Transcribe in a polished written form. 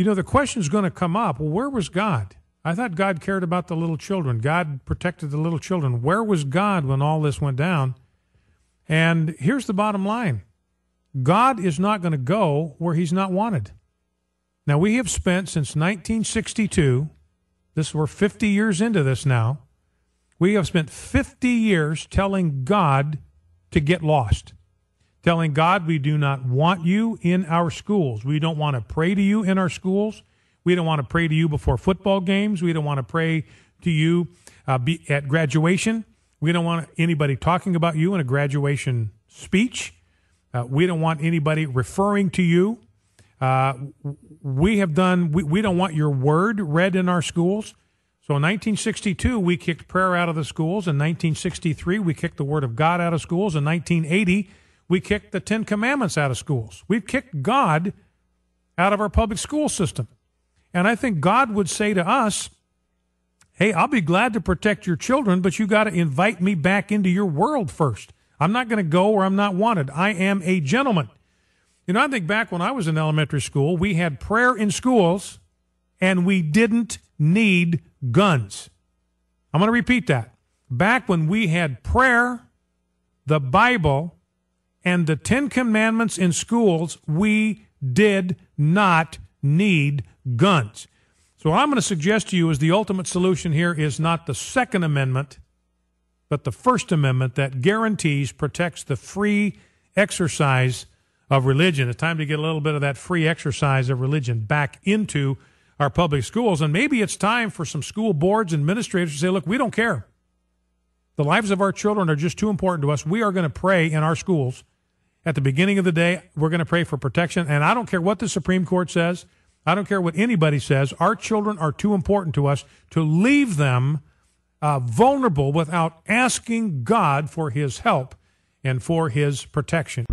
You know, the question's going to come up, well, where was God? I thought God cared about the little children. God protected the little children. Where was God when all this went down? And here's the bottom line. God is not going to go where he's not wanted. Now, we have spent since 1962, we're 50 years into this now, we have spent 50 years telling God to get lost, telling God we do not want you in our schools. We don't want to pray to you in our schools. We don't want to pray to you before football games. We don't want to pray to you at graduation. We don't want anybody talking about you in a graduation speech. We don't want anybody referring to you. We don't want your word read in our schools. So in 1962, we kicked prayer out of the schools. In 1963, we kicked the word of God out of schools. In 1980, we kicked the Ten Commandments out of schools. We've kicked God out of our public school system. And I think God would say to us, hey, I'll be glad to protect your children, but you got to invite me back into your world first. I'm not going to go where I'm not wanted. I am a gentleman. You know, I think back when I was in elementary school, we had prayer in schools, and we didn't need guns. I'm going to repeat that. Back when we had prayer, the Bible, and the Ten Commandments in schools, we did not need guns. So what I'm going to suggest to you is the ultimate solution here is not the Second Amendment, but the First Amendment that guarantees, protects the free exercise of religion. It's time to get a little bit of that free exercise of religion back into our public schools. And maybe it's time for some school boards and administrators to say, look, we don't care. The lives of our children are just too important to us. We are going to pray in our schools. At the beginning of the day, we're going to pray for protection. And I don't care what the Supreme Court says. I don't care what anybody says. Our children are too important to us to leave them vulnerable without asking God for his help and for his protection.